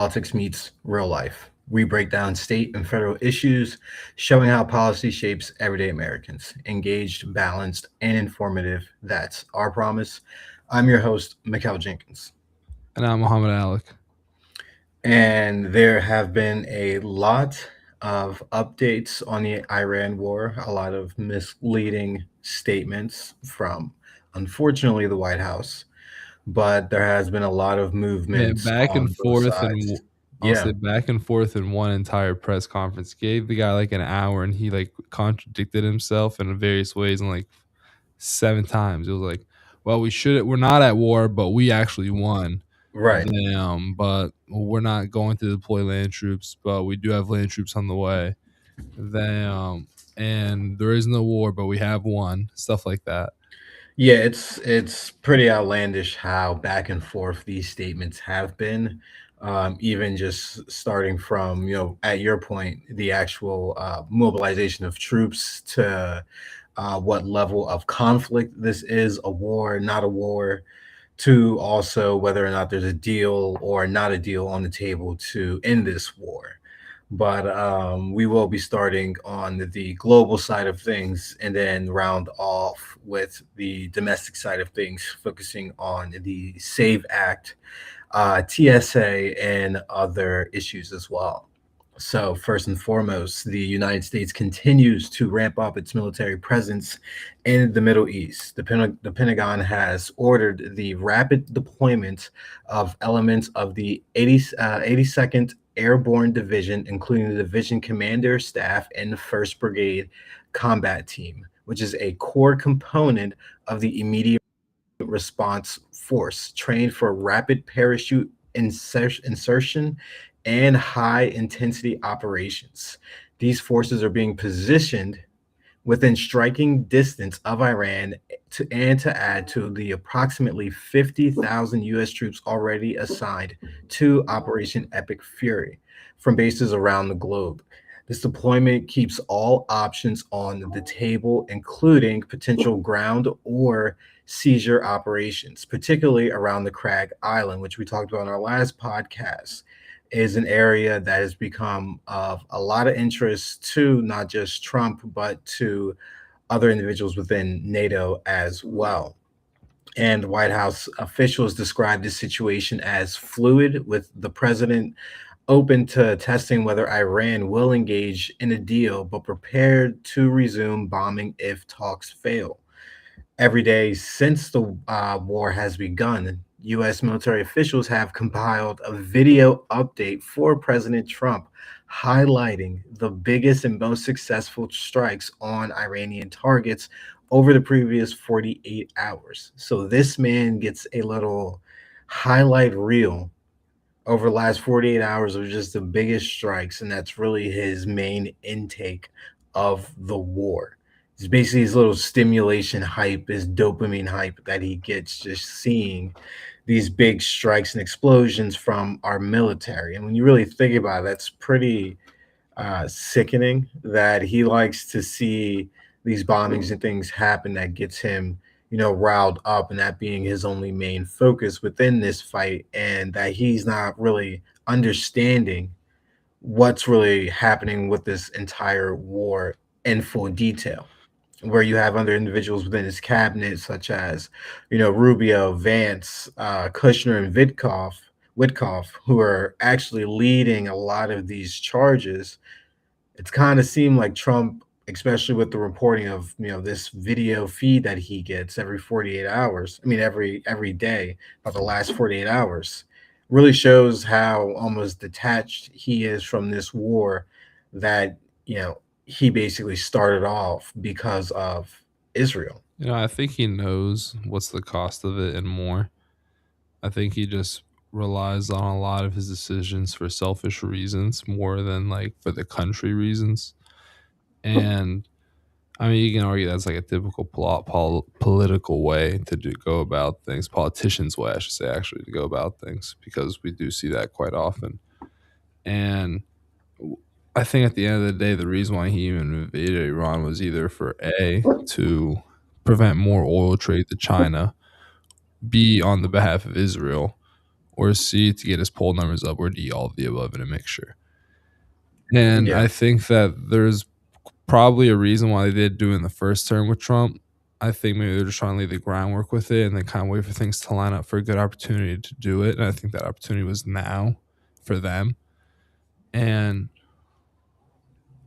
politics meets real life. We break down state and federal issues, showing how policy shapes everyday Americans. Engaged, balanced, and informative. That's our promise. I'm your host, Mikhail Jenkins. And I'm Muhammad Alec. And there have been a lot of updates on the Iran war, a lot of misleading statements from, unfortunately, the White House. But there has been a lot of Yeah, movements back and on both forth, sides. I'll Yeah, say back and forth in one entire press conference. Gave the guy like an hour, and he like contradicted himself in various ways, and like 7 times. It was like, well, we're not at war, but we actually won. right. But we're not going to deploy land troops, but we do have land troops on the way. And there is no war, but we have won. Stuff like that. Yeah, it's pretty outlandish how back and forth these statements have been. Even just starting from, at your point, the actual mobilization of troops to what level of conflict this is, a war, not a war, to also whether or not there's a deal or not a deal on the table to end this war. But we will be starting on the global side of things and then round off with the domestic side of things, focusing on the SAVE Act, TSA, and other issues as well. So, first and foremost, the United States continues to ramp up its military presence in the Middle East. The Pentagon has ordered the rapid deployment of elements of the 82nd Airborne Division, including the division commander, staff, and the 1st Brigade Combat Team, which is a core component of the immediate response force trained for rapid parachute insertion and high intensity operations. These forces are being positioned within striking distance of Iran to add to the approximately 50,000 U.S. troops already assigned to Operation Epic Fury from bases around the globe. This deployment keeps all options on the table, including potential ground or seizure operations, particularly around the Crag Island, which we talked about in our last podcast, is an area that has become of a lot of interest to not just Trump, but to other individuals within NATO as well. And White House officials described the situation as fluid, with the president open to testing whether Iran will engage in a deal, but prepared to resume bombing if talks fail. Every day since the war has begun, U.S. military officials have compiled a video update for President Trump, highlighting the biggest and most successful strikes on Iranian targets over the previous 48 hours. So this man gets a little highlight reel over the last 48 hours of just the biggest strikes, and that's really his main intake of the war. It's basically his little stimulation hype, his dopamine hype that he gets just seeing these big strikes and explosions from our military. And when you really think about it, that's pretty sickening that he likes to see these bombings and things happen that gets him, riled up, and that being his only main focus within this fight, and that he's not really understanding what's really happening with this entire war in full detail. Where you have other individuals within his cabinet, such as, Rubio, Vance, Kushner, and Witkoff, who are actually leading a lot of these charges. It's kind of seemed like Trump, especially with the reporting of, this video feed that he gets every 48 hours. I mean, every day, about the last 48 hours, really shows how almost detached he is from this war that, he basically started off because of Israel. I think he knows what's the cost of it and more. I think he just relies on a lot of his decisions for selfish reasons more than like for the country reasons. And I mean, you can argue that's like a typical political way to go about things, politicians' way, I should say, actually, to go about things, because we do see that quite often. And I think at the end of the day, the reason why he even invaded Iran was either for A, to prevent more oil trade to China, B, on the behalf of Israel, or C, to get his poll numbers up, or D, all of the above in a mixture. And Yeah, I think that there's probably a reason why they did do in the first term with Trump. I think maybe they're just trying to lay the groundwork with it and then kind of wait for things to line up for a good opportunity to do it. And I think that opportunity was now for them. And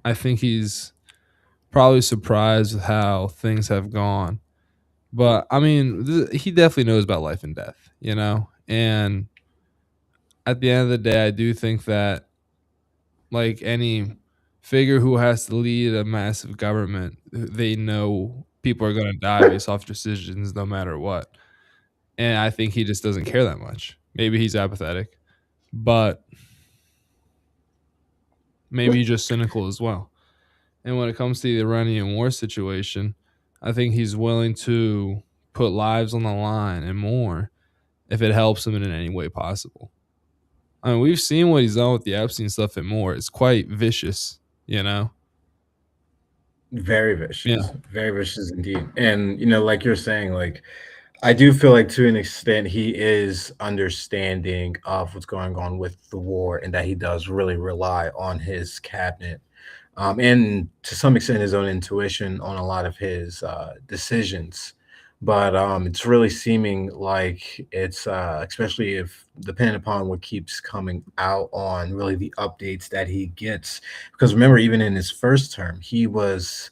I think he's probably surprised with how things have gone. But I mean, he definitely knows about life and death, you know? And at the end of the day, I do think that, like any figure who has to lead a massive government, they know people are going to die based off decisions no matter what. And I think he just doesn't care that much. Maybe he's apathetic, but maybe he's just cynical as well. And when it comes to the Iranian war situation, I think he's willing to put lives on the line and more if it helps him in any way possible. I mean, we've seen what he's done with the Epstein stuff and more. It's quite vicious, you know? Yeah. very vicious indeed. And like you're saying, like I do feel like to an extent he is understanding of what's going on with the war, and that he does really rely on his cabinet, and to some extent his own intuition on a lot of his decisions. But it's really seeming like it's, especially if depending upon what keeps coming out on really the updates that he gets. Because remember, even in his first term, he was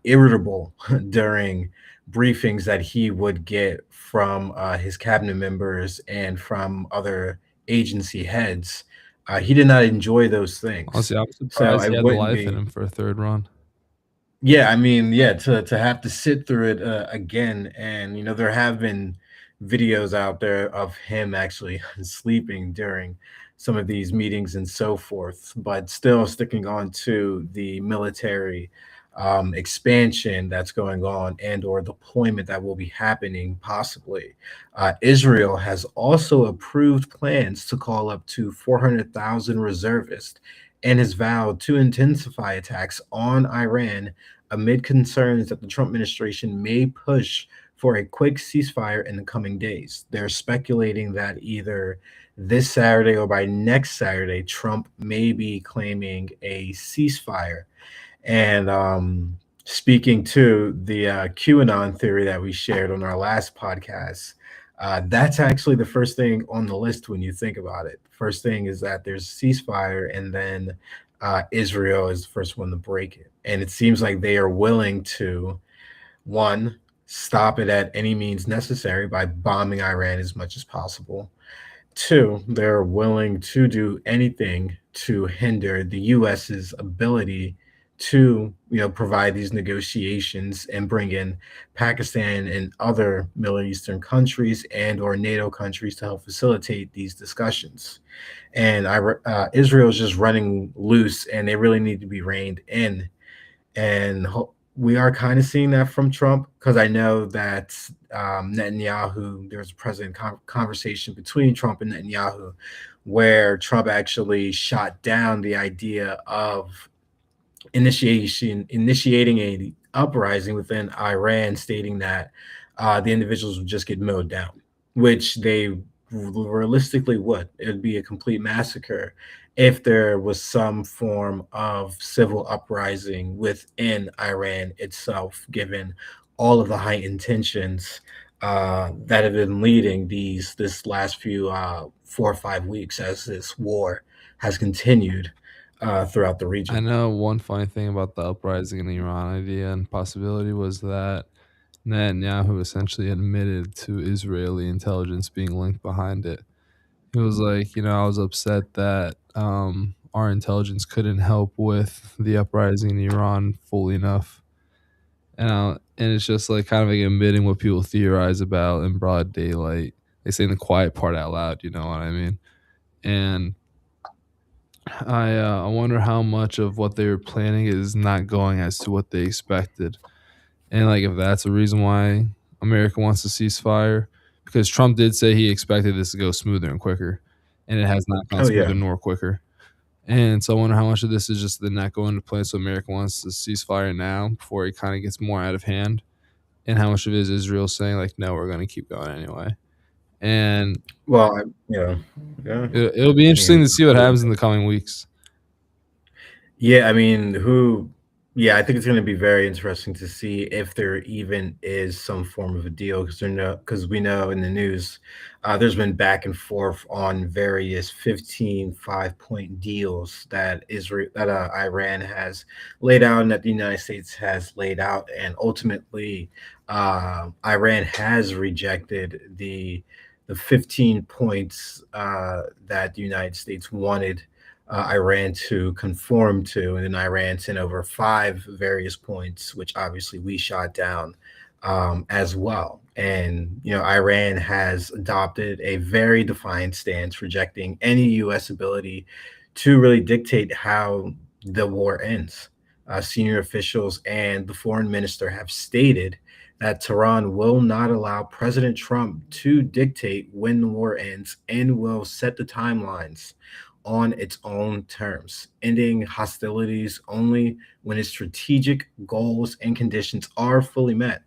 irritable during briefings that he would get from his cabinet members and from other agency heads. He did not enjoy those things. Honestly, I'm So surprised I he had the wouldn't life in be. him for a third run. Yeah, I mean, yeah, to have to sit through it again, and there have been videos out there of him actually sleeping during some of these meetings and so forth, but still sticking on to the military expansion that's going on and or deployment that will be happening possibly. Israel has also approved plans to call up to 400,000 reservists and has vowed to intensify attacks on Iran amid concerns that the Trump administration may push for a quick ceasefire in the coming days. They're speculating that either this Saturday or by next Saturday, Trump may be claiming a ceasefire. And speaking to the QAnon theory that we shared on our last podcast, that's actually the first thing on the list when you think about it. First thing is that there's a ceasefire, and then Israel is the first one to break it. And it seems like they are willing to, one, stop it at any means necessary by bombing Iran as much as possible. Two, they're willing to do anything to hinder the US's ability to, provide these negotiations and bring in Pakistan and other Middle Eastern countries and or NATO countries to help facilitate these discussions. And Israel is just running loose, and they really need to be reined in. And we are kind of seeing that from Trump, because I know that Netanyahu, there was a president conversation between Trump and Netanyahu where Trump actually shot down the idea of initiating a uprising within Iran, stating that the individuals would just get mowed down, which they realistically would. It would be a complete massacre if there was some form of civil uprising within Iran itself, given all of the heightened tensions that have been leading this last few 4 or 5 weeks as this war has continued throughout the I region. know one funny thing about the uprising in the Iran idea and possibility was that Netanyahu essentially admitted to Israeli intelligence being linked behind it. He was like, I was upset that our intelligence couldn't help with the uprising in Iran fully enough. And it's just like kind of like admitting what people theorize about in broad daylight. They say the quiet part out loud, you know what I mean? And I wonder how much of what they were planning is not going as to what they expected, and like if that's the reason why America wants to ceasefire, because Trump did say he expected this to go smoother and quicker, and it has not gone Oh smoother yeah. nor quicker. And so I wonder how much of this is just the not going to plan, so America wants to ceasefire now before it kind of gets more out of hand, and how much of it is Israel saying like, no, we're going to keep going anyway. and Well, yeah. it'll be I mean, interesting to see what happens in the coming weeks. yeah, I mean, yeah, I think it's gonna be very interesting to see if there even is some form of a deal because we know in the news, there's been back and forth on various 15 5-point deals that Iran has laid out and that the United States has laid out, and ultimately, Iran has rejected the 15 points that the United States wanted Iran to conform to, and then Iran sent over five various points, which obviously we shot down as well. And Iran has adopted a very defined stance, rejecting any U.S. ability to really dictate how the war ends. Senior officials and the foreign minister have stated that Tehran will not allow President Trump to dictate when the war ends and will set the timelines on its own terms, ending hostilities only when its strategic goals and conditions are fully met.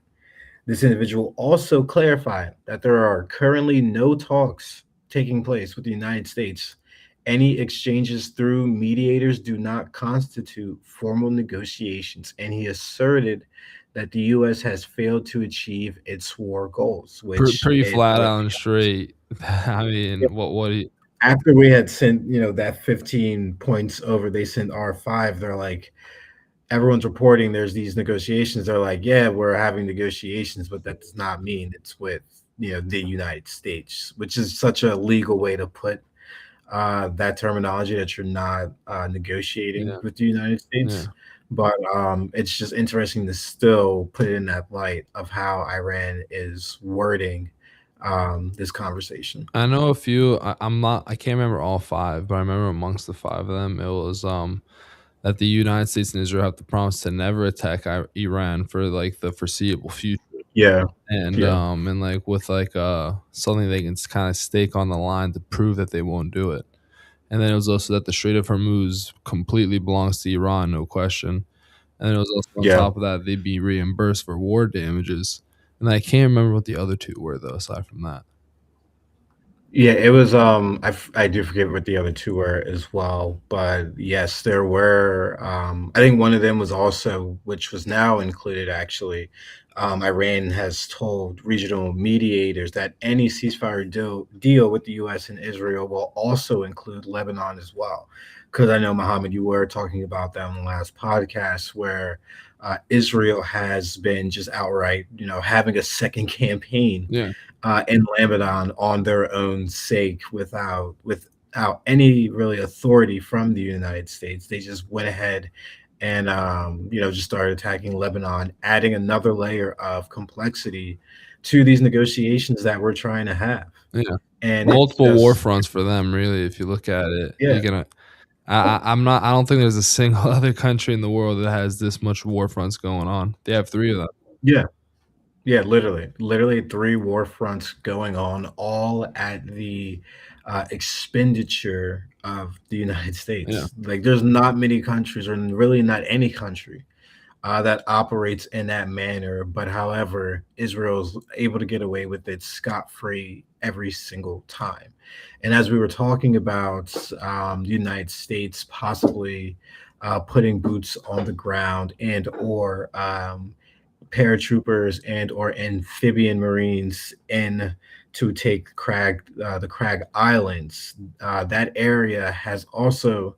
This individual also clarified that there are currently no talks taking place with the United States. Any exchanges through mediators do not constitute formal negotiations, and he asserted that the U.S. has failed to achieve its war goals, which Pretty it flat what out and straight. I mean, what do you after we had sent, that 15 points over, they sent R5. They're like, everyone's reporting there's these negotiations. They're like, yeah, we're having negotiations, but that does not mean it's with, the United States, which is such a legal way to put that terminology that you're not negotiating yeah, with the United yeah. States. But it's just interesting to still put it in that light of how Iran is wording this conversation. I know a few. I can't remember all 5, but I remember amongst the 5 of them, it was, that the United States and Israel have to promise to never attack Iran for, like, the foreseeable future. Yeah. Yeah. And, like, with, like, something they can kinda stake on the line to prove that they won't do it. And then it was also that the Strait of Hormuz completely belongs to Iran, no question. And then it was also on Yeah. top of that, they'd be reimbursed for war damages. And I can't remember what the other 2 were, though, aside from that. Yeah, it was, I do forget what the other 2 were as well, but yes, there were, I think one of them was also, which was now included actually, Iran has told regional mediators that any ceasefire deal with the US and Israel will also include Lebanon as well. Because I know, Mohammed, you were talking about that on the last podcast where, Israel has been just outright, having a second campaign Yeah, in Lebanon on their own sake without any really authority from the United States. They just went ahead and just started attacking Lebanon, adding another layer of complexity to these negotiations that we're trying to have. yeah. And it's Multiple war just fronts for them, really, if you look at it. yeah, You're gonna I don't think there's a single other country in the world that has this much war fronts going on. They have 3 of them. yeah. Yeah, literally 3 war fronts going on, all at the, expenditure of the United Yeah, States. Like, there's not many countries, or really not any country, that operates in that manner, but however, Israel's able to get away with it scot-free every single time. And as we were talking about, the United States possibly, putting boots on the ground and/or paratroopers and or amphibian marines in to take the Crag Islands. That area has also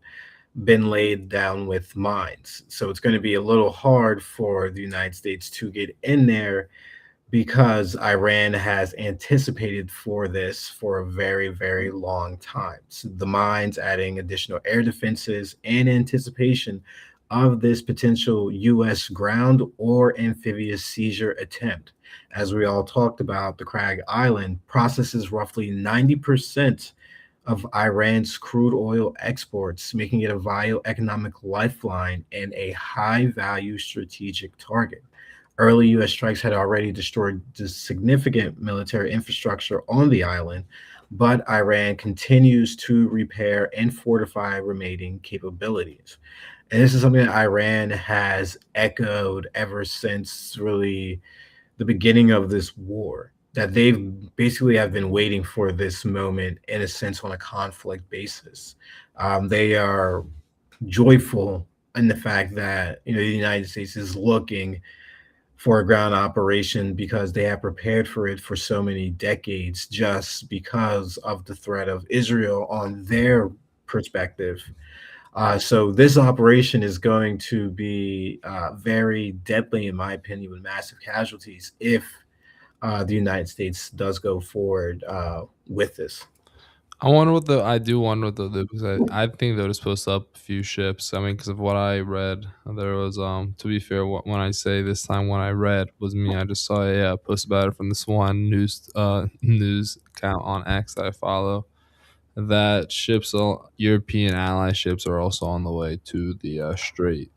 been laid down with mines, so it's going to be a little hard for the United States to get in there because Iran has anticipated for this for a very, very long time. So the mines adding additional air defenses and anticipation of this potential U.S. ground or amphibious seizure attempt. As we all talked about, the Crag Island processes roughly 90% of Iran's crude oil exports, making it a vital economic lifeline and a high value strategic target. Early U.S. strikes had already destroyed the significant military infrastructure on the island, but Iran continues to repair and fortify remaining capabilities. And this is something that Iran has echoed ever since really the beginning of this war. that they've basically have been waiting for this moment in a sense on a conflict basis. They are joyful in the fact that the United States is looking for a ground operation because they have prepared for it for so many decades just because of the threat of Israel on their perspective. So this operation is going to be very deadly, in my opinion, with massive casualties if the United States does go forward with this. I do wonder what they'll do because I think they'll just post up a few ships. I mean, because of what I read, there was to be fair, when I say this time when I read was me. I just saw a post about it from this one news account on X that I follow. That European ally ships are also on the way to the strait.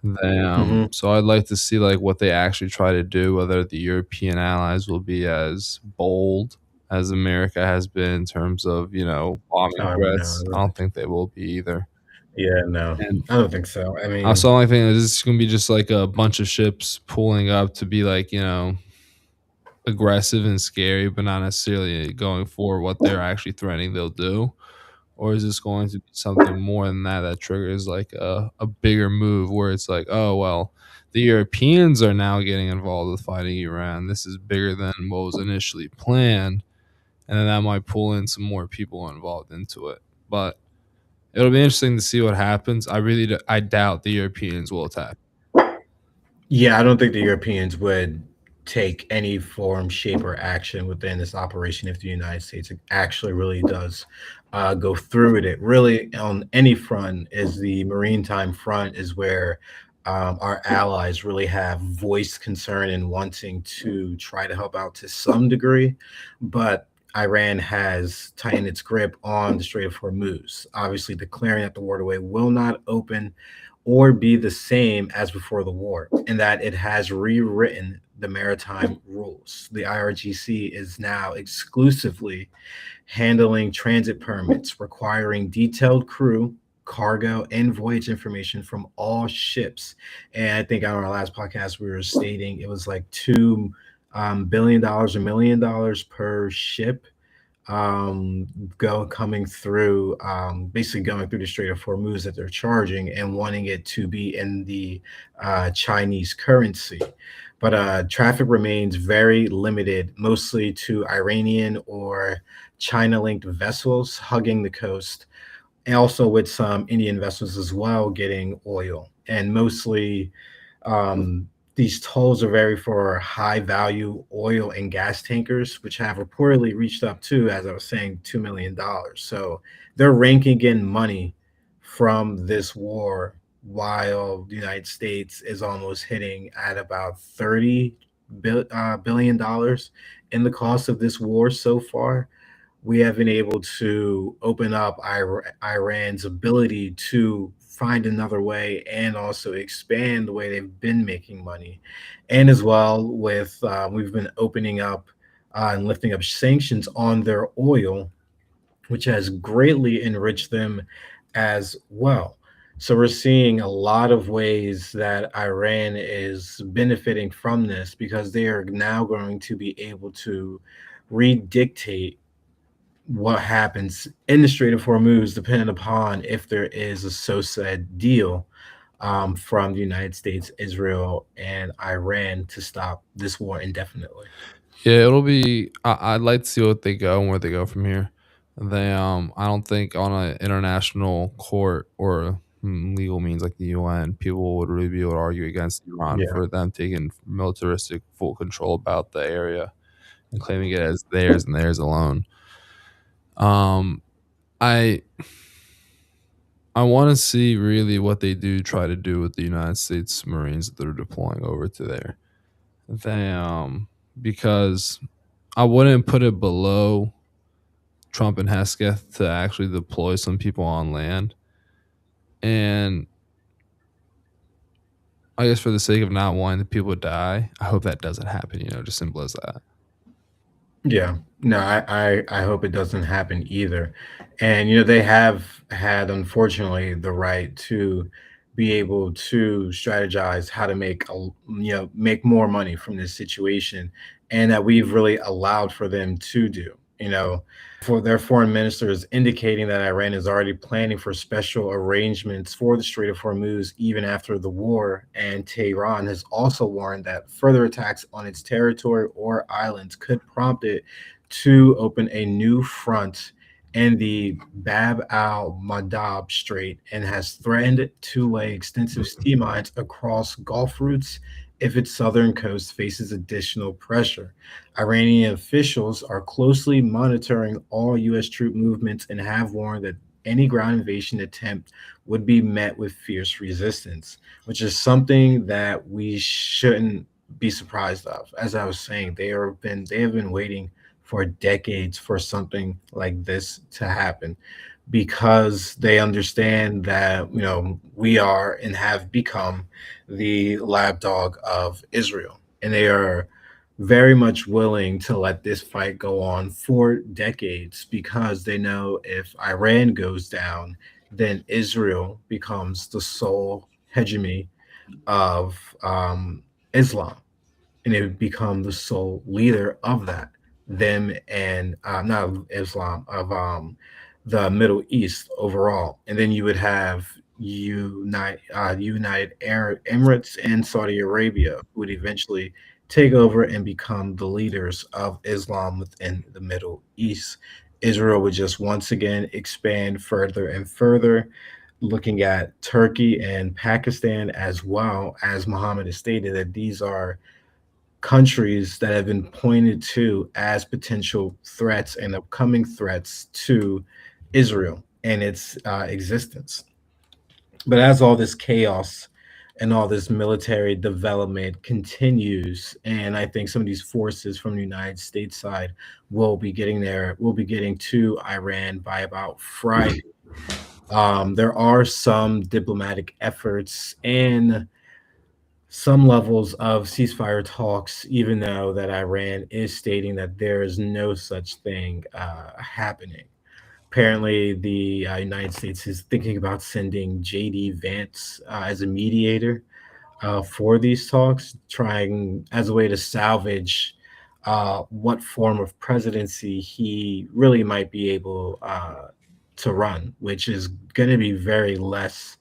Hmm. So I'd like to see like what they actually try to do, whether the European allies will be as bold as America has been in terms of, bombing No, threats. I don't think they will be either. yeah, no, And I don't think so. I also, mean, the only thing is it's gonna be just like a bunch of ships pulling up to be like, aggressive and scary, but not necessarily going for what they're actually threatening they'll do. Or is this going to be something more than that that triggers like a bigger move where it's like, oh, well, the Europeans are now getting involved with fighting Iran. This is bigger than what was initially planned. And then that might pull in some more people involved into it. But it'll be interesting to see what happens. I doubt the Europeans will attack. yeah, I don't think the Europeans would take any form, shape, or action within this operation if the United States actually really does go through with it. Really, on any front, is the maritime front is where our allies really have voiced concern and wanting to try to help out to some degree, but Iran has tightened its grip on the Strait of Hormuz, obviously declaring that the waterway will not open or be the same as before the war, in that it has rewritten the maritime rules. The IRGC is now exclusively handling transit permits, requiring detailed crew, cargo, and voyage information from all ships. And I think on our last podcast, we were stating it was like $2 billion, $1 million per ship coming through basically going through the Strait of Hormuz that they're charging and wanting it to be in the Chinese currency. But traffic remains very limited, mostly to Iranian or China linked vessels hugging the coast, and also with some Indian vessels as well getting oil. And mostly um, these tolls are very for high value oil and gas tankers, which have reportedly reached up to, as I was saying, $2 million. So they're ranking in money from this war while the United States is almost hitting at about $30 billion in the cost of this war so far. We have been able to open up Iran's ability to find another way and also expand the way they've been making money. And as well, with we've been opening up and lifting up sanctions on their oil, which has greatly enriched them as well. So we're seeing a lot of ways that Iran is benefiting from this because they are now going to be able to redictate what happens in the Strait of Hormuz, depending upon if there is a so said deal from the United States, Israel, and Iran to stop this war indefinitely. Yeah, it'll be. I'd like to see what they go and where they go from here. I don't think on an international court or legal means like the UN, people would really be able to argue against Iran Yeah. for them taking militaristic full control about the area and claiming it as theirs and theirs alone. Um, I I want to see really what they do try to do with the United States Marines that they're deploying over to there. They because I wouldn't put it below Trump and Hesketh to actually deploy some people on land. And I guess for the sake of not wanting the people to die, I hope that doesn't happen, just simple as that. Yeah. No, I hope it doesn't happen either. And they have had unfortunately the right to be able to strategize how to make make more money from this situation. and that we've really allowed for them to do. You know, for their foreign minister is indicating that Iran is already planning for special arrangements for the Strait of Hormuz even after the war. And Tehran has also warned that further attacks on its territory or islands could prompt it to open a new front in the Bab al Mandab Strait and has threatened to lay extensive sea mines across Gulf routes if its southern coast faces additional pressure. Iranian officials are closely monitoring all U.S. troop movements and have warned that any ground invasion attempt would be met with fierce resistance, which is something that we shouldn't be surprised of. As I was saying, they have been waiting for decades for something like this to happen because they understand that we are and have become the lapdog of Israel, and they are very much willing to let this fight go on for decades because they know if Iran goes down, then Israel becomes the sole hegemony of Islam, and they would become the sole leader of that. Them and not of Islam, of the Middle East overall, and then you would have United Arab Emirates and Saudi Arabia who would eventually take over and become the leaders of Islam within the Middle East. Israel would just once again expand further and further, looking at Turkey and Pakistan as well. As Muhammad has stated, that these are countries that have been pointed to as potential threats and upcoming threats to Israel and its existence. But as all this chaos and all this military development continues, and I think some of these forces from the United States side will be getting to Iran by about Friday. There are some diplomatic efforts and some levels of ceasefire talks, even though that Iran is stating that there is no such thing happening. Apparently, the United States is thinking about sending JD Vance as a mediator for these talks, trying as a way to salvage what form of presidency he really might be able to run, which is going to be very less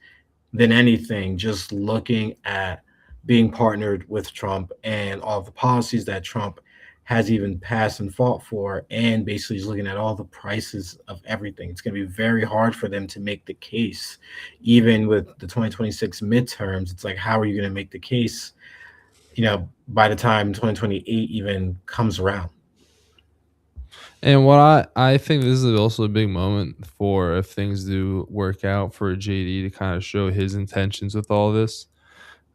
than anything, just looking at being partnered with Trump and all the policies that Trump has even passed and fought for, and basically is looking at all the prices of everything. It's going to be very hard for them to make the case, even with the 2026 midterms. It's like, how are you going to make the case, by the time 2028 even comes around? And what I think this is also a big moment for if things do work out for JD to kind of show his intentions with all this.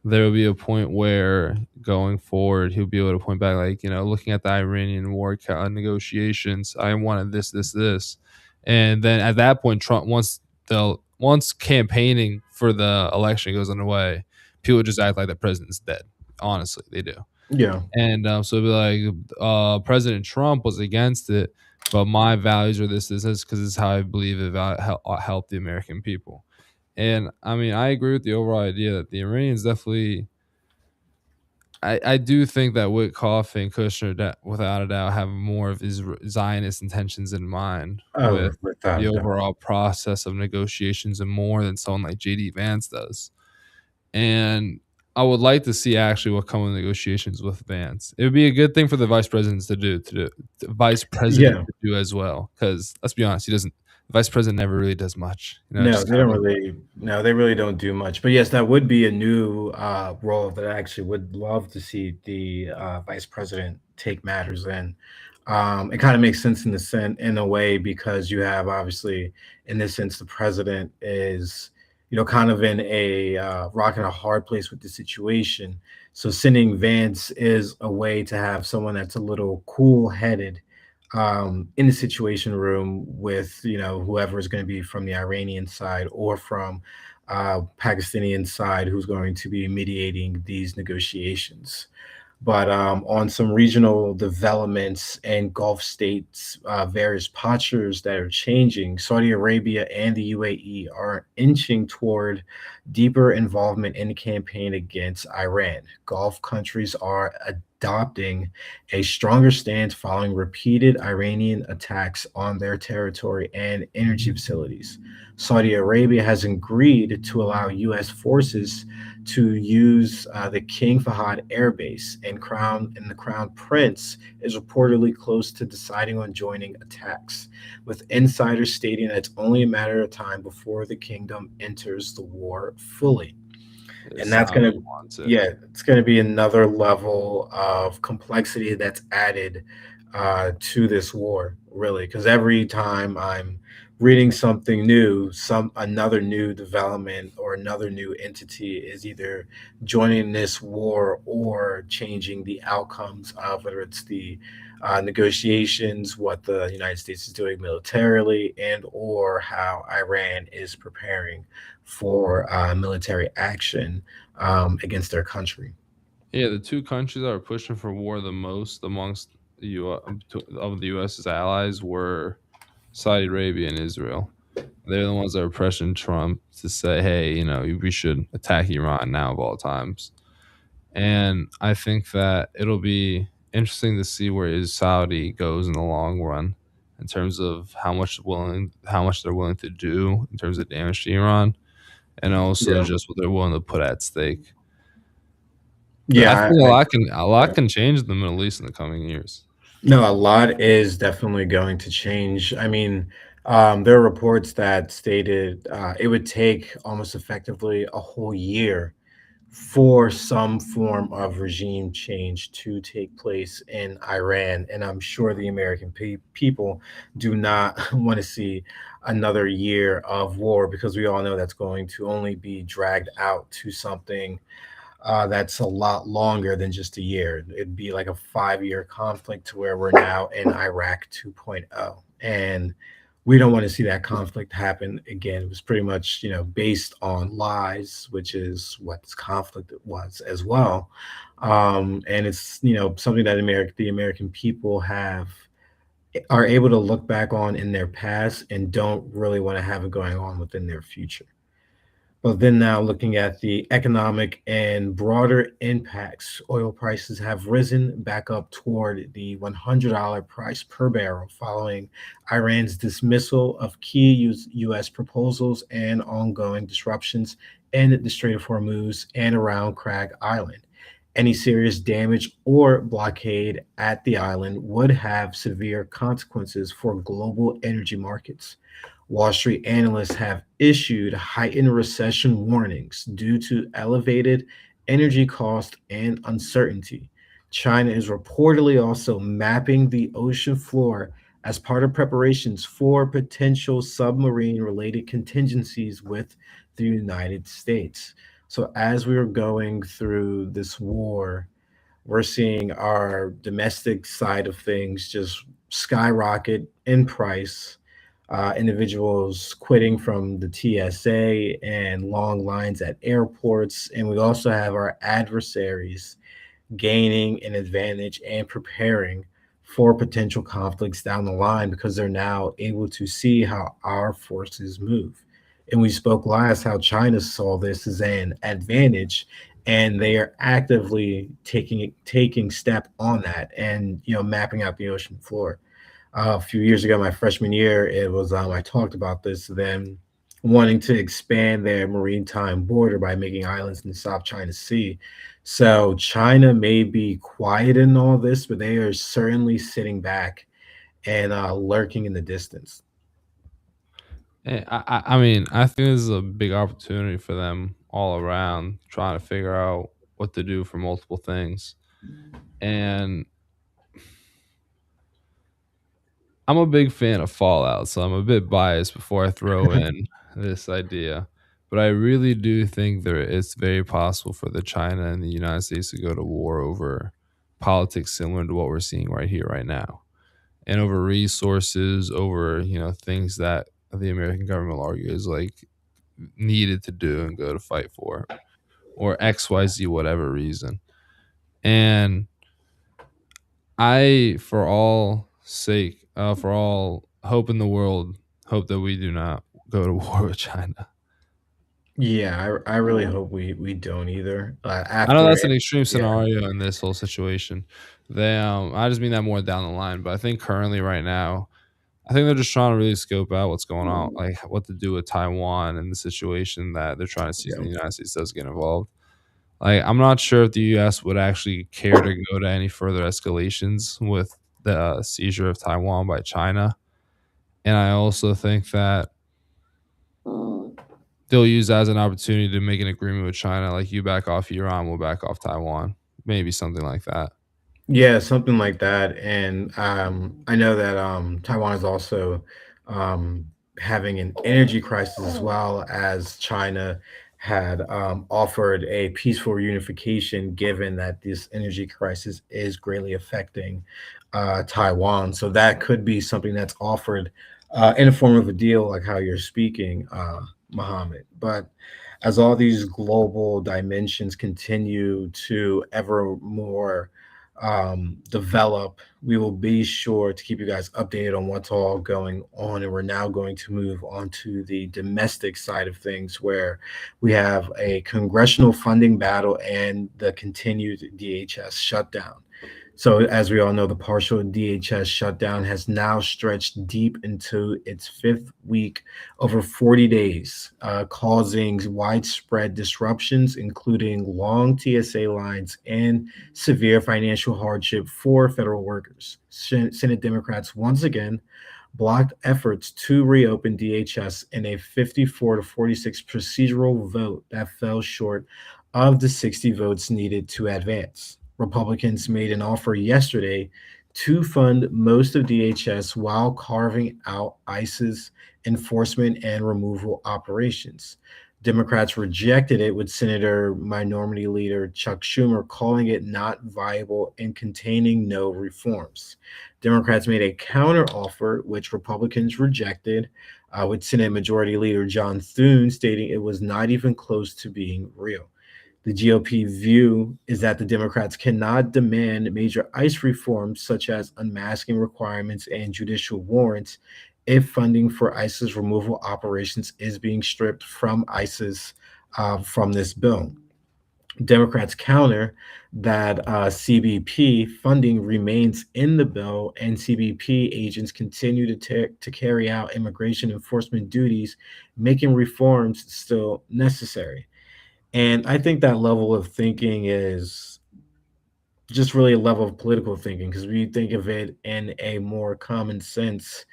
There will be a point where going forward he'll be able to point back, like, looking at the Iranian war negotiations, I wanted this, and then at that point Trump, once campaigning for the election goes underway, people just act like the president's dead. Honestly, they do. Yeah. And so it'd be like, President Trump was against it, but my values are this, because this is how I believe it help the American people. And I mean, I agree with the overall idea that the Iranians definitely. I do think that Witkoff and Kushner, without a doubt, have more of his Zionist intentions in mind Oh, with without the a doubt. overall process of negotiations, and more than someone like JD Vance does. And I would like to see actually what come in negotiations with Vance. It would be a good thing for the vice presidents the vice president Yeah. to do as well. Because let's be honest, he doesn't. The vice president never really does much. No, Just they kind don't of like, really. No, they really don't do much. But yes, that would be a new role that I actually would love to see the vice president take matters in. It kind of makes sense in a way because you have obviously in this sense the president is kind of in a rock and a hard place with the situation. So sending Vance is a way to have someone that's a little cool headed in the situation room with whoever is going to be from the Iranian side or from Pakistani side who's going to be mediating these negotiations. But on some regional developments and Gulf states, various postures that are changing, Saudi Arabia and the UAE are inching toward deeper involvement in the campaign against Iran. Gulf countries are adopting a stronger stance following repeated Iranian attacks on their territory and energy facilities. Saudi Arabia has agreed to allow U.S. forces to use the King Fahd Air Base, and the Crown Prince is reportedly close to deciding on joining attacks, with insiders stating that it's only a matter of time before the kingdom enters the war fully. It And that's sounds going he to, wants it. yeah, it's going to be another level of complexity that's added to this war, really, because every time I'm reading something new, some another new development or another new entity is either joining this war or changing the outcomes of whether it's the negotiations, what the United States is doing militarily, and or how Iran is preparing for military action against their country. Yeah, the two countries that were pushing for war the most amongst the of the U.S.'s allies were Saudi Arabia and Israel. They're the ones that were pressuring Trump to say, "Hey, we should attack Iran now of all times." And I think that it'll be interesting to see where is Saudi goes in the long run in terms of how much they're willing to do in terms of damage to Iran, and also Yeah, just what they're willing to put at stake. But I yeah. think a lot can change in the Middle East in the coming years. No, a lot is definitely going to change. I mean, there are reports that stated it would take almost effectively a whole year for some form of regime change to take place in Iran. And I'm sure the American people do not want to see another year of war because we all know that's going to only be dragged out to something that's a lot longer than just a year. It'd be like a 5 year conflict to where we're now in Iraq 2.0. And we don't want to see that conflict happen again. It was pretty much, based on lies, which is what this conflict was as well. And it's, something that the American people are able to look back on in their past and don't really want to have it going on within their future. But then now looking at the economic and broader impacts, oil prices have risen back up toward the $100 price per barrel following Iran's dismissal of key U.S. proposals and ongoing disruptions in the Strait of Hormuz and around Crag Island. Any serious damage or blockade at the island would have severe consequences for global energy markets. Wall Street analysts have issued heightened recession warnings due to elevated energy costs and uncertainty. China is reportedly also mapping the ocean floor as part of preparations for potential submarine related contingencies with the United States. So, as we are going through this war, we're seeing our domestic side of things just skyrocket in price. Individuals quitting from the TSA and long lines at airports. And we also have our adversaries gaining an advantage and preparing for potential conflicts down the line because they're now able to see how our forces move. And we spoke last how China saw this as an advantage and they are actively taking step on that and mapping out the ocean floor. A few years ago, my freshman year, it was I talked about this then wanting to expand their maritime border by making islands in the South China Sea. So China may be quiet in all this, but they are certainly sitting back and lurking in the distance. I mean, I think this is a big opportunity for them all around, trying to figure out what to do for multiple things. And I'm a big fan of Fallout, so I'm a bit biased before I throw in this idea. But I really do think it's very possible for the China and the United States to go to war over politics similar to what we're seeing right here, right now, and over resources, over things that the American government argues like needed to do and go to fight for, or XYZ whatever reason. And I, for all hope in the world, hope that we do not go to war with China. Yeah, I really hope we don't either. I know After, that's an extreme yeah, scenario in this whole situation. I just mean that more down the line, but I think currently right now, I think they're just trying to really scope out what's going on, like what to do with Taiwan and the situation that they're trying to see if yeah. the United States does get involved. Like, I'm not sure if the U.S. would actually care to go to any further escalations with the seizure of Taiwan by China, and I also think that they'll use that as an opportunity to make an agreement with China, like you back off Iran, we'll back off Taiwan, maybe something like that. Yeah, something like that. And I know that Taiwan is also having an energy crisis as well, as China had offered a peaceful reunification, given that this energy crisis is greatly affecting Taiwan. So that could be something that's offered in the form of a deal, like how you're speaking, Mohammed. But as all these global dimensions continue to ever more develop, we will be sure to keep you guys updated on what's all going on. And we're now going to move on to the domestic side of things, where we have a congressional funding battle and the continued DHS shutdown. So, as we all know, the partial DHS shutdown has now stretched deep into its fifth week, over 40 days, causing widespread disruptions, including long TSA lines and severe financial hardship for federal workers. Senate Democrats once again blocked efforts to reopen DHS in a 54 to 46 procedural vote that fell short of the 60 votes needed to advance. Republicans made an offer yesterday to fund most of DHS while carving out ICE's enforcement and removal operations. Democrats rejected it, with Senator Minority Leader Chuck Schumer calling it not viable and containing no reforms. Democrats made a counteroffer, which Republicans rejected, with Senate Majority Leader John Thune stating it was not even close to being real. The GOP view is that the Democrats cannot demand major ICE reforms, such as unmasking requirements and judicial warrants, if funding for ICE's removal operations is being stripped from ICE's from this bill. Democrats counter that CBP funding remains in the bill, and CBP agents continue to carry out immigration enforcement duties, making reforms still necessary. And I think that level of thinking is just really a level of political thinking, because we think of it in a more common sense.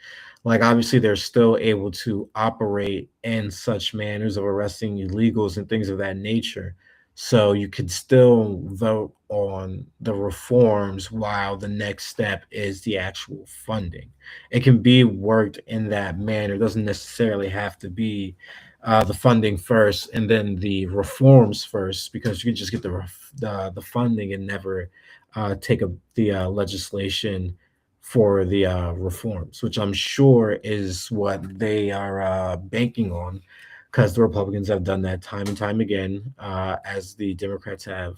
Like, obviously, they're still able to operate in such manners of arresting illegals and things of that nature. So you could still vote on the reforms while the next step is the actual funding. It can be worked in that manner. It doesn't necessarily have to be the funding first and then the reforms first, because you can just get the funding and never take the legislation for the reforms, which I'm sure is what they are banking on, because the Republicans have done that time and time again, as the Democrats have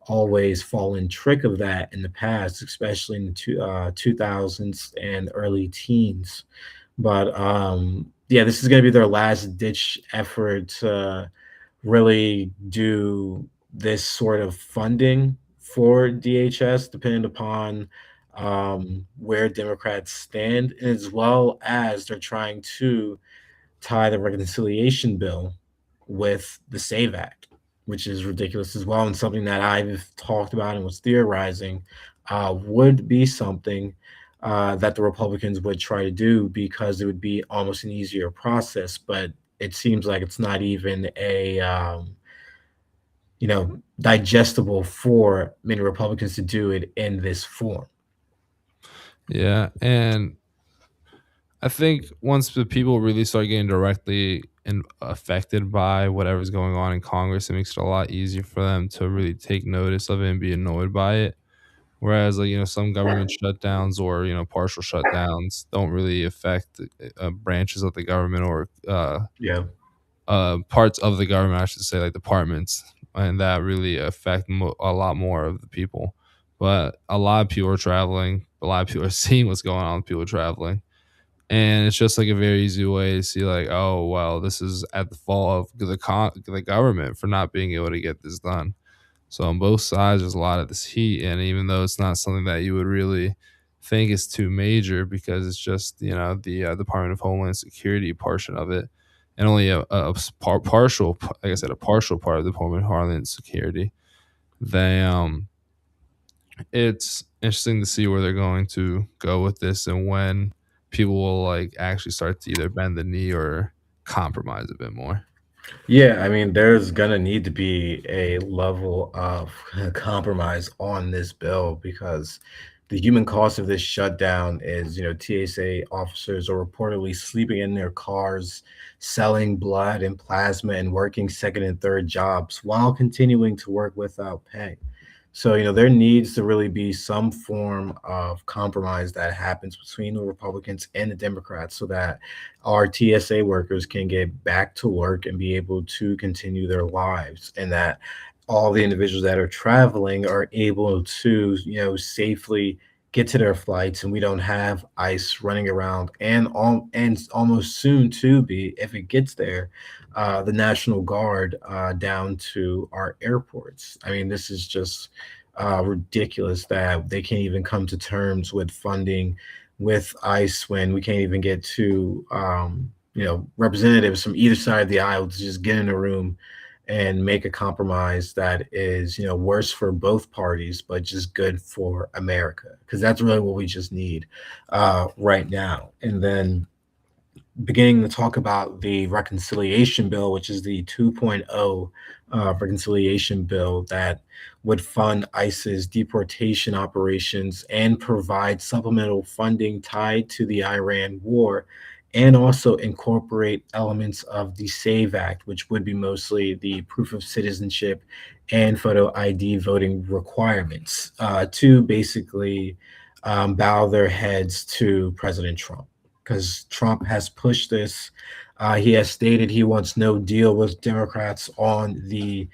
always fallen trick of that in the past, especially in the 2000s and early teens. But yeah, this is going to be their last ditch effort to really do this sort of funding for DHS, depending upon where Democrats stand, as well as they're trying to tie the reconciliation bill with the SAVE Act, which is ridiculous as well, and something that I've talked about and was theorizing would be something that the Republicans would try to do, because it would be almost an easier process. But it seems like it's not even a digestible for many Republicans to do it in this form. Yeah, and I think once the people really start getting directly affected by whatever's going on in Congress, it makes it a lot easier for them to really take notice of it and be annoyed by it. Whereas, like, some government shutdowns or partial shutdowns don't really affect branches of the government or Yeah. parts of the government, I should say, like departments, and that really affect a lot more of the people. But a lot of people are traveling. A lot of people are seeing what's going on with people traveling, And it's just like a very easy way to see like, oh well, this is at the fault of the government for not being able to get this done. So on both sides, there's a lot of this heat, and even though it's not something that you would really think is too major, because it's just the Department of Homeland Security portion of it, and only partial, like I said, a partial part of the Department of Homeland Security. They It's interesting to see where they're going to go with this, and when people will like actually start to either bend the knee or compromise a bit more. Yeah, I mean, there's gonna need to be a level of compromise on this bill because the human cost of this shutdown is, TSA officers are reportedly sleeping in their cars, selling blood and plasma, and working second and third jobs while continuing to work without pay. So, there needs to really be some form of compromise that happens between the Republicans and the Democrats so that our TSA workers can get back to work and be able to continue their lives, and that all the individuals that are traveling are able to, safely get to their flights, and we don't have ICE running around, and almost soon to be, if it gets there, the National Guard down to our airports. I mean, this is just ridiculous that they can't even come to terms with funding with ICE when we can't even get to, representatives from either side of the aisle to just get in a room and make a compromise that is, worse for both parties, but just good for America. Because that's really what we just need right now. And then beginning to talk about the reconciliation bill, which is the 2.0 reconciliation bill that would fund ICE's deportation operations and provide supplemental funding tied to the Iran war, and also incorporate elements of the SAVE Act, which would be mostly the proof of citizenship and photo ID voting requirements to basically bow their heads to President Trump, because Trump has pushed this. He has stated he wants no deal with Democrats on the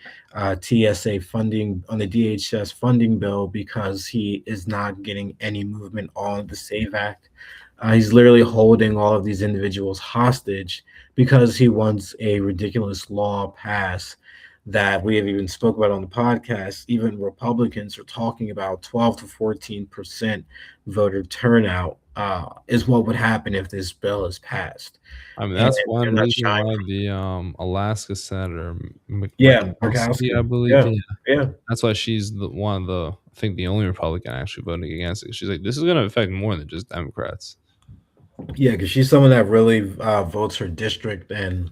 TSA funding, on the DHS funding bill, because he is not getting any movement on the SAVE Act. He's literally holding all of these individuals hostage because he wants a ridiculous law passed that we have even spoke about on the podcast. Even Republicans are talking about 12 to 14% voter turnout is what would happen if this bill is passed. I mean, And that's one they're not reason shying why from. the Alaska Senator Yeah, Murkowski, I Murkowski. believe, Yeah, yeah, yeah, that's why she's the one of the, I think, the only Republican actually voting against it. She's like, this is going to affect more than just Democrats. yeah, because she's someone that really votes her district. And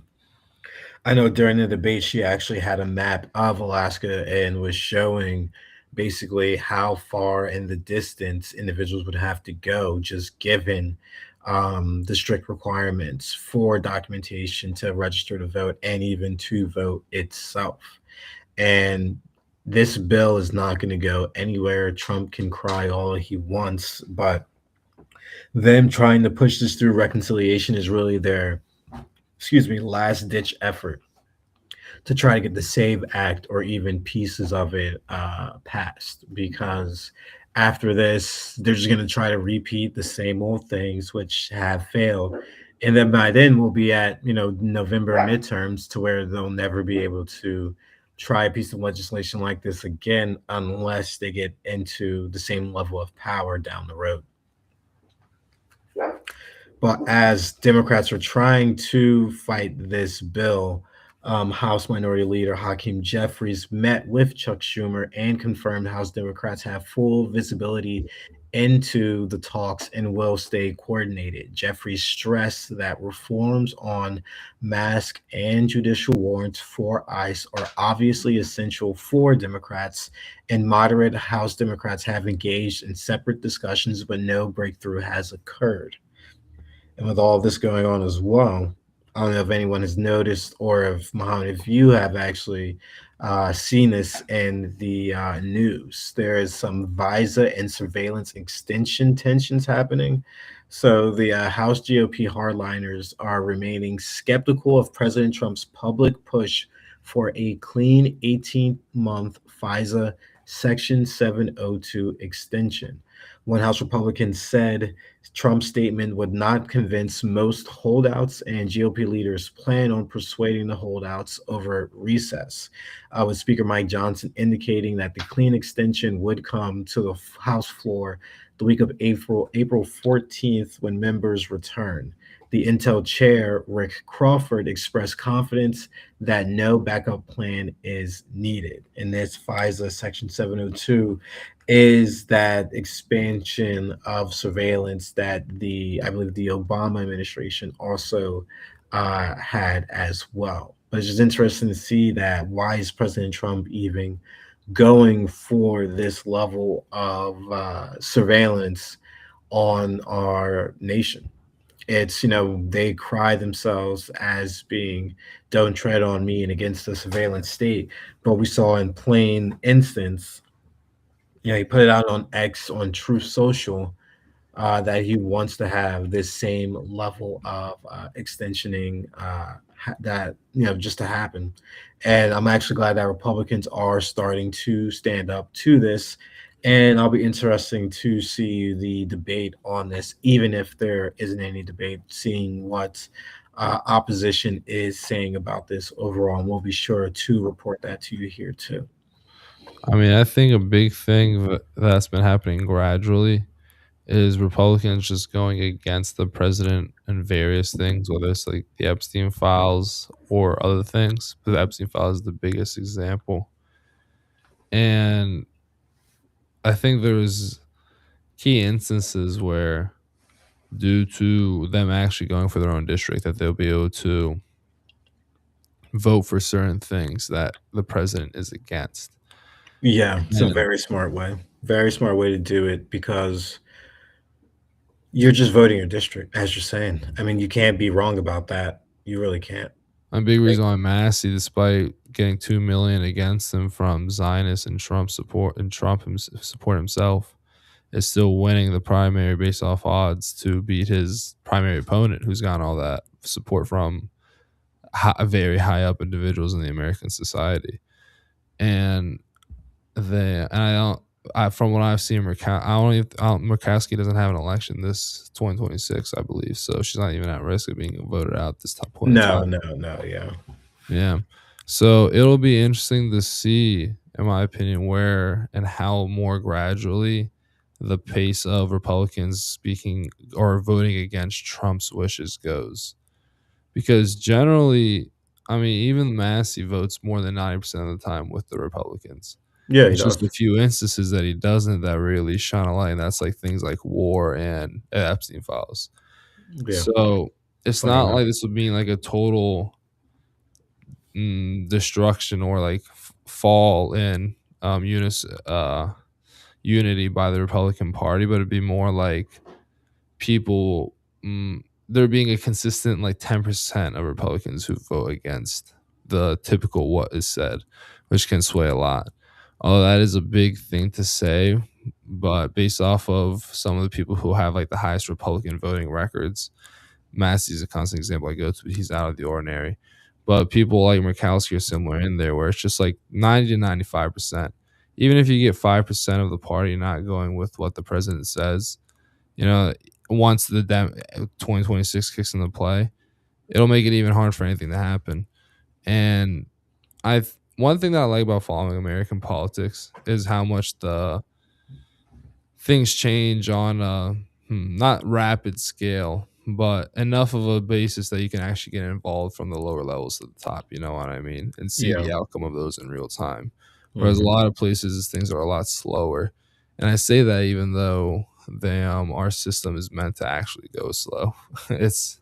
I know during the debate, she actually had a map of Alaska and was showing basically how far in the distance individuals would have to go, just given the strict requirements for documentation to register to vote and even to vote itself. And this bill is not going to go anywhere. Trump can cry all he wants, but them trying to push this through reconciliation is really their, excuse me, last ditch effort to try to get the SAVE Act or even pieces of it passed. Because after this, they're just going to try to repeat the same old things which have failed. And then by then, we'll be at, November midterms, to where they'll never be able to try a piece of legislation like this again unless they get into the same level of power down the road. But as Democrats are trying to fight this bill, House Minority Leader Hakeem Jeffries met with Chuck Schumer and confirmed House Democrats have full visibility into the talks and will stay coordinated. Jeffries stressed that reforms on mask and judicial warrants for ICE are obviously essential for Democrats, and moderate House Democrats have engaged in separate discussions, but no breakthrough has occurred. And with all this going on as well, I don't know if anyone has noticed, or if Mohammed, if you have actually seen this in the news. There is some visa and surveillance extension tensions happening. So the House GOP hardliners are remaining skeptical of President Trump's public push for a clean 18-month FISA Section 702 extension. One House Republican said Trump's statement would not convince most holdouts, and GOP leaders plan on persuading the holdouts over recess. With Speaker Mike Johnson indicating that the clean extension would come to the House floor the week of April 14th when members return. The Intel chair, Rick Crawford, expressed confidence that no backup plan is needed. And this FISA Section 702 is that expansion of surveillance that I believe the Obama administration also had as well. But it's just interesting to see that why is President Trump even going for this level of surveillance on our nation? It's, they cry themselves as being don't tread on me and against the surveillance state. But we saw in plain instance, he put it out on X on Truth Social that he wants to have this same level of extensioning that just to happen. And I'm actually glad that Republicans are starting to stand up to this. And I'll be interesting to see the debate on this, even if there isn't any debate, seeing what opposition is saying about this overall. And we'll be sure to report that to you here too. I mean, I think a big thing that's been happening gradually is Republicans just going against the president in various things, whether it's like the Epstein files or other things. But the Epstein files is the biggest example. And I think there's key instances where, due to them actually going for their own district, that they'll be able to vote for certain things that the president is against. Yeah, it's a And very smart way to do it because you're just voting your district, as you're saying. I mean, you can't be wrong about that. You really can't. a big Like, reason why Massey, despite getting 2 million against him from Zionists and support himself, is still winning the primary based off odds to beat his primary opponent, who's gotten all that support from very high up individuals in the American society. And I don't. From what I've seen, Murkowski doesn't have an election this 2026, I believe. So she's not even at risk of being voted out this point in no, time. no, no, yeah. Yeah. So it'll be interesting to see, in my opinion, where and how more gradually the pace of Republicans speaking or voting against Trump's wishes goes. Because generally, I mean, even Massey votes more than 90% of the time with the Republicans. Yeah, he It's just a does. few instances that he doesn't that really shine a light. And that's like things like war and Epstein files. Yeah, So it's funny not enough. like this would be like a total destruction or like fall in unity by the Republican Party, but it'd be more like people there being a consistent like 10% of Republicans who vote against the typical what is said, which can sway a lot. Although that is a big thing to say, but based off of some of the people who have like the highest Republican voting records, Massey's a constant example I go to. He's out of the ordinary. But people like Murkowski are similar in there, where it's just like 90 to 95%. Even if you get 5% of the party not going with what the president says, you know, once the 2026 kicks into play, it'll make it even hard for anything to happen. And one thing that I like about following American politics is how much the things change on a not rapid scale, but enough of a basis that you can actually get involved from the lower levels to the top. You know what I mean? And see Yeah. the outcome of those in real time. Whereas a Hmm. lot of places, things are a lot slower. And I say that even though our system is meant to actually go slow. it's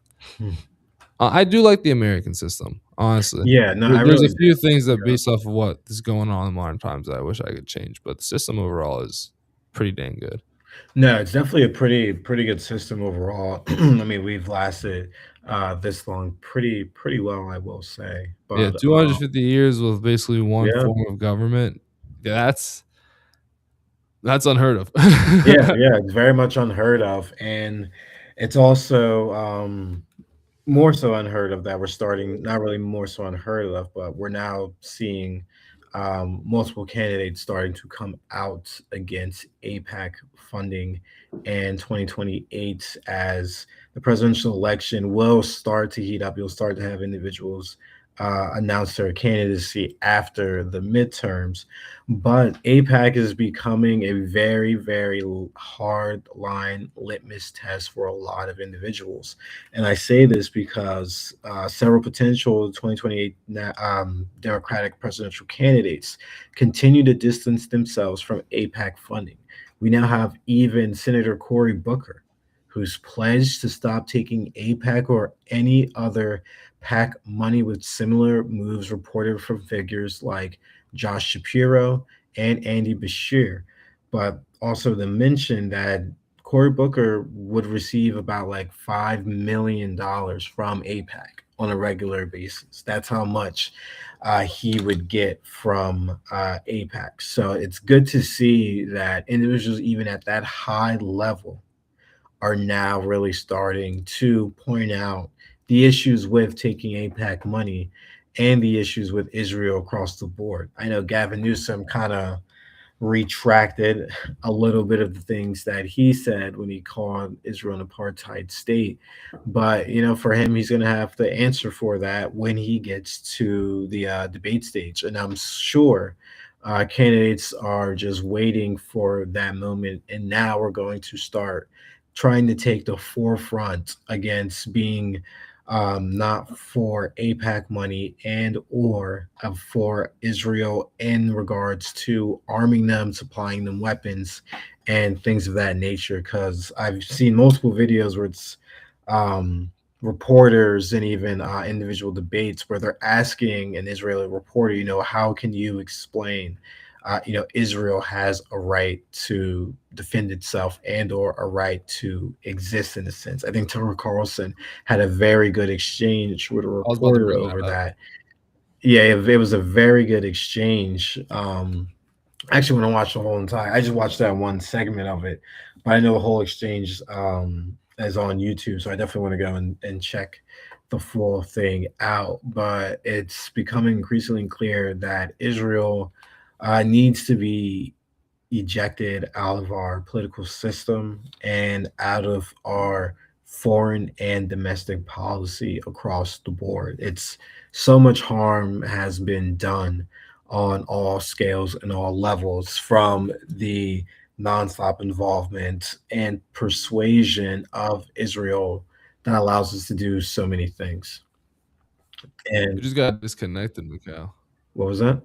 I do like the American system, honestly. Yeah, no, I There's a really do. few things that, Yeah. based off of what is going on in modern times, that I wish I could change, but the system overall is pretty dang good. No, it's definitely a pretty good system overall. I mean, we've lasted this long pretty well, I will say. Yeah, But 250 years with basically one yeah, form of government. Yeah, that's unheard of. yeah, yeah, it's very much unheard of, and it's also more so unheard of that we're starting. Not really more so unheard of, but we're now seeing multiple candidates starting to come out against APAC funding and 2028 as the presidential election will start to heat up. You'll start to have individuals announce their candidacy after the midterms. But APAC is becoming a very, very hard line litmus test for a lot of individuals. And I say this because several potential 2028 Democratic presidential candidates continue to distance themselves from APAC funding. We now have even Senator Cory Booker, who's pledged to stop taking APAC or any other PAC money, with similar moves reported from figures like Josh Shapiro and Andy Bashir. But also the mention that Cory Booker would receive about like $5 million from APAC on a regular basis. That's how much he would get from APAC. So it's good to see that individuals, even at that high level, are now really starting to point out the issues with taking APAC money and the issues with Israel across the board. I know Gavin Newsom kind of retracted a little bit of the things that he said when he called Israel an apartheid state. But, for him, he's going to have to answer for that when he gets to the debate stage. And I'm sure candidates are just waiting for that moment. And now we're going to start trying to take the forefront against being not for APAC money and or for Israel in regards to arming them, supplying them weapons, and things of that nature. Because I've seen multiple videos where it's reporters and even individual debates where they're asking an Israeli reporter, how can you explain Israel has a right to defend itself and or a right to exist in a sense. I think Tucker Carlson had a very good exchange with a I was about to reporter bring that over up. that. Yeah, it was a very good exchange. Actually, when I watched the whole entire, I just watched that one segment of it, but I know the whole exchange is on YouTube, so I definitely want to go and check the full thing out. But it's becoming increasingly clear that Israel needs to be ejected out of our political system and out of our foreign and domestic policy across the board. It's so much harm has been done on all scales and all levels, from the nonstop involvement and persuasion of Israel that allows us to do so many things. You And just got disconnected, Mikhail. what was that?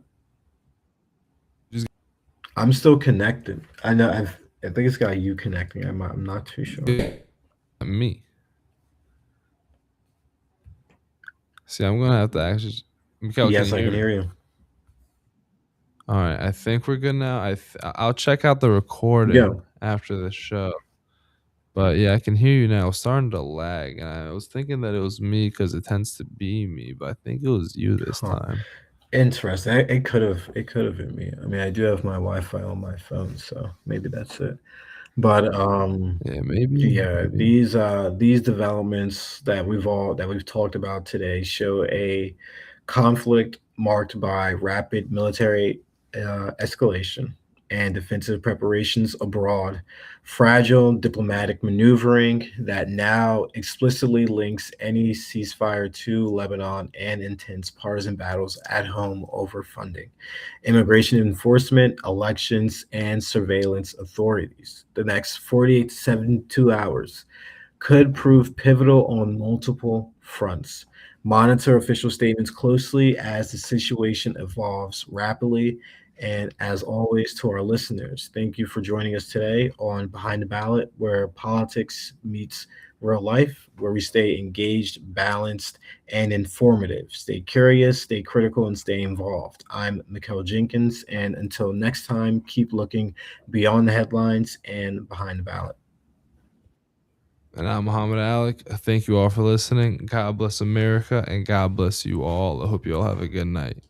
You just I'm still connected. I think it's got you connecting. I'm not too sure. got me. See, I'm gonna have to actually. Mikhail, can Yes, you I hear can me? hear you. All right, I think we're good now. I'll check out the Yeah. recording after the show. But yeah, I can hear you now. It's starting to lag, and I was thinking that it was me because it tends to be me, but I think it was you this Huh. time. Interesting. It could have been me. I mean, I do have my Wi-Fi on my phone, so maybe that's it. But Yeah, maybe, yeah, maybe. these developments that we've talked about today show a conflict marked by rapid military escalation and defensive preparations abroad, fragile diplomatic maneuvering that now explicitly links any ceasefire to Lebanon, and intense partisan battles at home over funding, immigration enforcement, elections, and surveillance authorities. The next 48 to 72 hours could prove pivotal on multiple fronts. Monitor official statements closely as the situation evolves rapidly. And as always, to our listeners, thank you for joining us today on Behind the Ballot, where politics meets real life, where we stay engaged, balanced, and informative. Stay curious, stay critical, and stay involved. I'm Mikhail Jenkins, and until next time, keep looking beyond the headlines and behind the ballot. And I'm Muhammad Alec. Thank you all for listening. God bless America, and God bless you all. I hope you all have a good night.